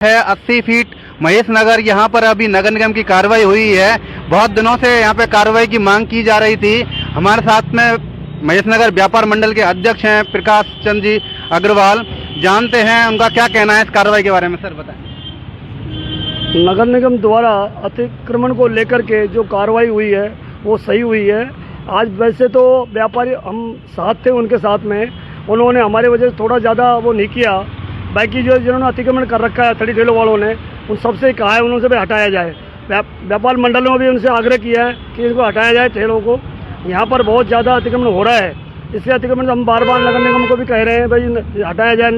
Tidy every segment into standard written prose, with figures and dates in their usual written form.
है 80 फीट महेश नगर। यहाँ पर अभी नगर निगम की कार्रवाई हुई है। बहुत दिनों से यहाँ पे कार्रवाई की मांग की जा रही थी। हमारे साथ में महेश नगर व्यापार मंडल के अध्यक्ष हैं प्रकाश चंद जी अग्रवाल। जानते हैं उनका क्या कहना है इस कार्रवाई के बारे में। सर बताएं। नगर निगम द्वारा अतिक्रमण को लेकर के जो कार्रवाई हुई है वो सही हुई है। आज वैसे तो व्यापारी हम साथ थे उनके साथ में, उन्होंने हमारे वजह से थोड़ा ज़्यादा वो नहीं किया। बाकी जो जिन्होंने अतिक्रमण कर रखा है 30 ठेलों वालों ने, उन सबसे कहा है उनसे भी हटाया जाए। व्यापार मंडलों में भी उनसे आग्रह किया है कि इनको हटाया जाए ठेलों को। यहाँ पर बहुत ज़्यादा अतिक्रमण हो रहा है, इसलिए अतिक्रमण हम बार बार नगर निगम को भी कह रहे हैं भाई हटाया जाए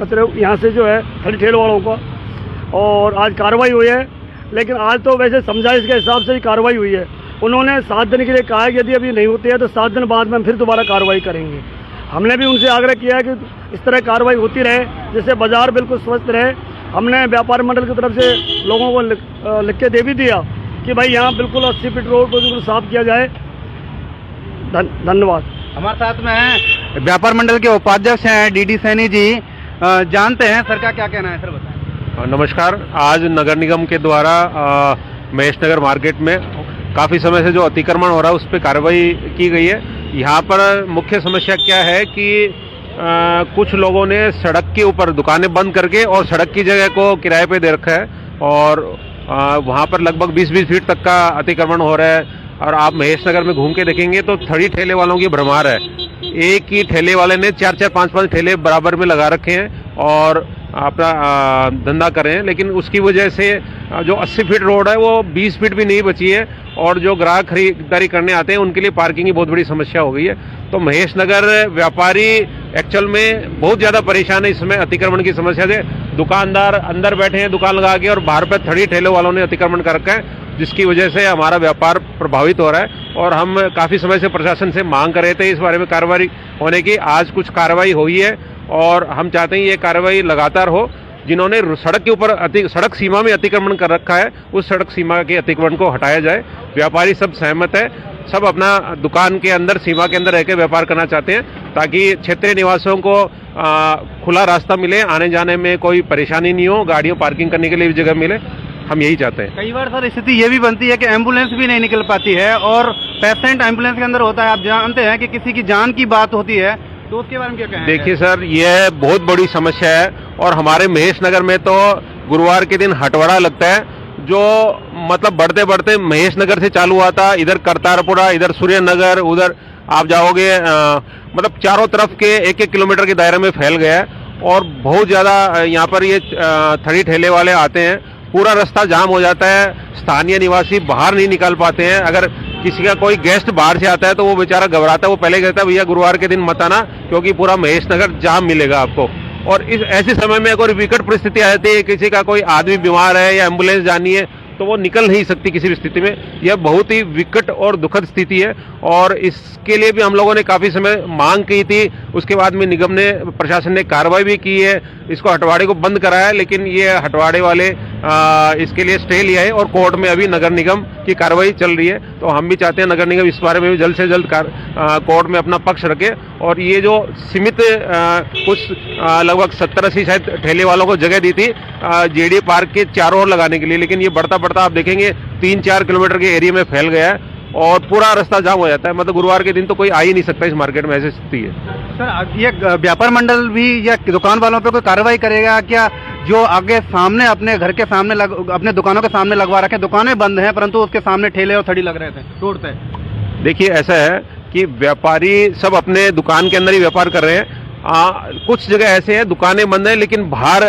कचरे यहाँ से जो है 30 ठेलों वालों का। और आज कार्रवाई हुई है, लेकिन आज तो वैसे समझाइश के हिसाब से ही कार्रवाई हुई है। उन्होंने 7 दिन के लिए कहा है, यदि अभी नहीं होती है तो 7 दिन बाद में फिर दोबारा कार्रवाई करेंगे। हमने भी उनसे आग्रह किया है कि इस तरह कार्रवाई होती रहे जिससे बाजार बिल्कुल स्वस्थ रहे। हमने व्यापार मंडल की तरफ से लोगों को लिख के दे भी दिया कि भाई यहाँ बिल्कुल 80 फीट रोड को बिल्कुल साफ किया जाए। धन्यवाद। हमारे साथ में हैं व्यापार मंडल के उपाध्यक्ष हैं डीडी सैनी जी। जानते हैं सर का क्या कहना है। सर बताएं। नमस्कार। आज नगर निगम के द्वारा महेश नगर मार्केट में काफ़ी समय से जो अतिक्रमण हो रहा है उस पर कार्रवाई की गई है। यहाँ पर मुख्य समस्या क्या है कि कुछ लोगों ने सड़क के ऊपर दुकानें बंद करके और सड़क की जगह को किराए पे दे रखा है और वहाँ पर लगभग 20-20 फीट तक का अतिक्रमण हो रहा है। और आप महेश नगर में घूम के देखेंगे तो 30 ठेले वालों की भरमार है। एक ही ठेले वाले ने 4-4, 5-5 ठेले बराबर में लगा रखे हैं और अपना धंधा कर रहे हैं। लेकिन उसकी वजह से जो 80 फीट रोड है वो 20 फीट भी नहीं बची है और जो ग्राहक खरीदारी करने आते हैं उनके लिए पार्किंग की बहुत बड़ी समस्या हो गई है। तो महेश नगर व्यापारी एक्चुअल में बहुत ज़्यादा परेशान है इसमें अतिक्रमण की समस्या से। दुकानदार अंदर बैठे हैं दुकान लगा के और बाहर पे 30 ठेलों वालों ने अतिक्रमण कर रखा है, जिसकी वजह से हमारा व्यापार प्रभावित हो रहा है। और हम काफ़ी समय से प्रशासन से मांग कर रहे थे इस बारे में कार्रवाई होने की। आज कुछ कार्रवाई हुई है और हम चाहते हैं ये कार्रवाई लगातार हो। जिन्होंने सड़क के ऊपर सड़क सीमा में अतिक्रमण कर रखा है उस सड़क सीमा के अतिक्रमण को हटाया जाए। व्यापारी सब सहमत है, सब अपना दुकान के अंदर सीमा के अंदर रहकर व्यापार करना चाहते हैं ताकि क्षेत्रीय निवासियों को खुला रास्ता मिले, आने जाने में कोई परेशानी नहीं हो, गाड़ियों पार्किंग करने के लिए भी जगह मिले। हम यही चाहते हैं। कई बार सर स्थिति ये भी बनती है कि एम्बुलेंस भी नहीं निकल पाती है और पेशेंट एम्बुलेंस के अंदर होता है। आप जानते हैं कि किसी की जान की बात होती है, तो उसके बारे में क्या कहें। देखिए सर, यह बहुत बड़ी समस्या है और हमारे महेश नगर में तो गुरुवार के दिन हटवाड़ा लगता है जो मतलब बढ़ते बढ़ते महेश नगर से चालू हुआ था, इधर करतारपुरा, इधर सूर्य नगर, उधर आप जाओगे मतलब चारों तरफ के 1-1 किलोमीटर के दायरे में फैल गया है। और बहुत ज़्यादा यहाँ पर ये 30 ठेले वाले आते हैं, पूरा रास्ता जाम हो जाता है। स्थानीय निवासी बाहर नहीं निकल पाते हैं। अगर किसी का कोई गेस्ट बाहर से आता है तो वो बेचारा घबराता है, वो पहले कहता है भैया गुरुवार के दिन मत आना क्योंकि पूरा महेश नगर जाम मिलेगा आपको। और इस ऐसे समय में अगर विकट परिस्थिति आ जाती है, किसी का कोई आदमी बीमार है या एम्बुलेंस जानी है तो वो निकल नहीं सकती किसी भी स्थिति में। यह बहुत ही विकट और दुखद स्थिति है और इसके लिए भी हम लोगों ने काफ़ी समय मांग की थी। उसके बाद में निगम ने, प्रशासन ने कार्रवाई भी की है, इसको हटवाड़े को बंद कराया। लेकिन ये हटवाड़े वाले इसके लिए स्टे लिया है और कोर्ट में अभी नगर निगम की कार्रवाई चल रही है। तो हम भी चाहते हैं नगर निगम इस बारे में भी जल्द से जल्द कोर्ट में अपना पक्ष रखे और ये जो सीमित कुछ लगभग 70-80 शायद ठेले वालों को जगह दी थी जेडी पार्क के चारों ओर लगाने के लिए, लेकिन ये बढ़ता आप देखेंगे 3-4 किलोमीटर के एरिया में फैल गया है और पूरा रास्ता जाम हो जाता है। मतलब गुरुवार के दिन तो कोई आ ही नहीं सकता इस मार्केट में, ऐसी स्थिति है। सर ये व्यापार मंडल भी या दुकान वालों पे कोई कार्रवाई करेगा क्या? जो आगे सामने अपने घर के सामने अपने दुकानों के सामने लगवा रखे, दुकानें बंद हैं परंतु उसके सामने ठेले और थड़ी लग रहे थे रोड पे। देखिए ऐसा है कि व्यापारी सब अपने दुकान के अंदर ही व्यापार कर रहे हैं। कुछ जगह ऐसे हैं दुकानें बंद हैं लेकिन बाहर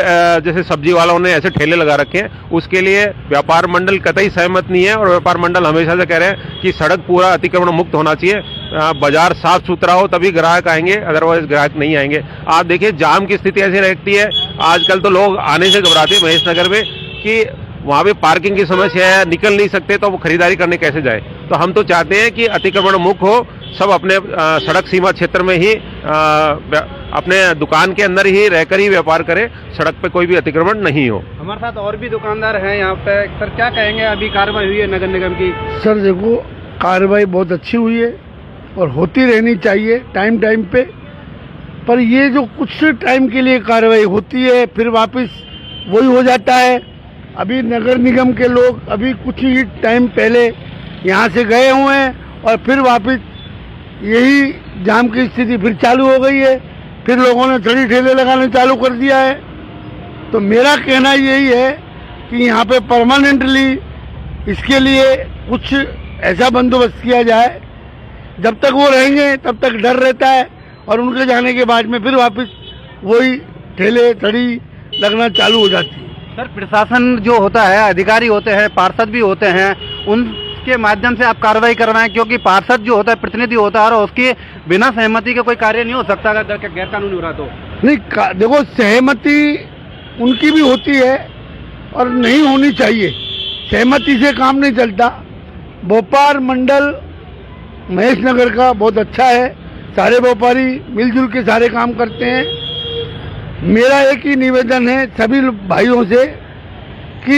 जैसे सब्जी वालों ने ऐसे ठेले लगा रखे हैं, उसके लिए व्यापार मंडल कतई सहमत नहीं है। और व्यापार मंडल हमेशा से कह रहे हैं कि सड़क पूरा अतिक्रमण मुक्त होना चाहिए, बाजार साफ सुथरा हो तभी ग्राहक आएंगे, अदरवाइज ग्राहक नहीं आएंगे। आप देखिए जाम की स्थिति ऐसी रहती है, आजकल तो लोग आने से घबराते हैं महेश नगर में कि वहाँ पे पार्किंग की समस्या है, निकल नहीं सकते तो वो खरीदारी करने कैसे जाए। तो हम तो चाहते हैं कि अतिक्रमण मुक्त हो, सब अपने सड़क सीमा क्षेत्र में ही अपने दुकान के अंदर ही रहकर ही व्यापार करें, सड़क पे कोई भी अतिक्रमण नहीं हो। हमारे साथ और भी दुकानदार हैं यहाँ पे। सर क्या कहेंगे, अभी कार्रवाई हुई है नगर निगम की? सर देखो, कार्रवाई बहुत अच्छी हुई है और होती रहनी चाहिए टाइम टाइम पे। पर ये जो कुछ टाइम के लिए कार्रवाई होती है फिर वापस वही हो जाता है। अभी नगर निगम के लोग अभी कुछ ही टाइम पहले यहाँ से गए हुए हैं और फिर वापस यही जाम की स्थिति फिर चालू हो गई है, फिर लोगों ने छड़ी ठेले लगाने चालू कर दिया है। तो मेरा कहना यही है कि यहाँ पे परमानेंटली इसके लिए कुछ ऐसा बंदोबस्त किया जाए, जब तक वो रहेंगे तब तक डर रहता है और उनके जाने के बाद में फिर वापस वही ठेले छड़ी लगना चालू हो जाती है। सर, प्रशासन जो होता है, अधिकारी होते हैं, पार्षद भी होते हैं, उनके माध्यम से आप कार्रवाई करवाएं, क्योंकि पार्षद जो होता है प्रतिनिधि होता है और उसकी बिना सहमति के कोई कार्य नहीं हो सकता अगर गैर कानूनी हो रहा तो। नहीं, देखो सहमति उनकी भी होती है और नहीं होनी चाहिए, सहमति से काम नहीं चलता। व्यापार मंडल महेश नगर का बहुत अच्छा है, सारे व्यापारी मिलजुल के सारे काम करते हैं। मेरा एक ही निवेदन है सभी भाइयों से कि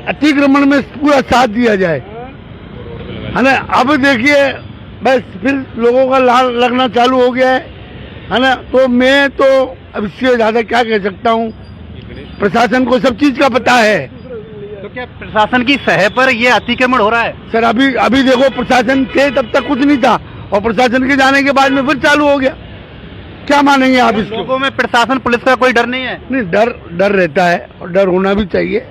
अतिक्रमण में पूरा साथ दिया जाए, है ना। अब देखिए बस फिर लोगों का लाल लगना चालू हो गया है ना। तो मैं तो अब इससे ज़्यादा क्या कह सकता हूँ, प्रशासन को सब चीज़ का पता है। तो क्या प्रशासन की सह पर ये अतिक्रमण हो रहा है? सर अभी देखो, प्रशासन थे तब तक कुछ नहीं था और प्रशासन के जाने के बाद में फिर चालू हो गया। क्या मानेंगे आप इसको? लोगों में प्रशासन पुलिस का कोई डर नहीं है? नहीं, डर रहता है और डर होना भी चाहिए,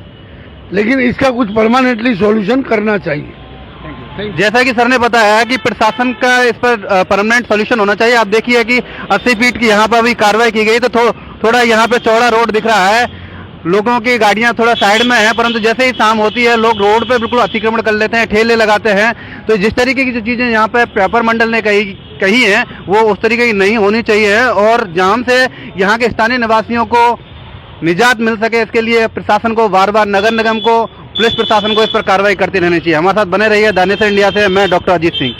लेकिन इसका कुछ परमानेंटली सॉल्यूशन करना चाहिए। जैसा कि सर ने बताया कि प्रशासन का इस पर परमानेंट सॉल्यूशन होना चाहिए। आप देखिए कि 80 फीट की यहाँ पर अभी कार्रवाई की गई, तो थोड़ा यहाँ पे चौड़ा रोड दिख रहा है, लोगों की गाड़ियां थोड़ा साइड में है, परंतु जैसे ही शाम होती है लोग रोड पे बिल्कुल अतिक्रमण कर लेते हैं, ठेले लगाते हैं। तो जिस तरीके की जो चीजें यहाँ पे व्यापार मंडल ने कही हैं वो उस तरीके की नहीं होनी चाहिए और जाम से यहाँ के स्थानीय निवासियों को निजात मिल सके, इसके लिए प्रशासन को बार बार, नगर निगम को, पुलिस प्रशासन को इस पर कार्रवाई करती रहनी चाहिए। हमारे साथ बने रहिए। दानेश्वर इंडिया से मैं डॉक्टर अजीत सिंह।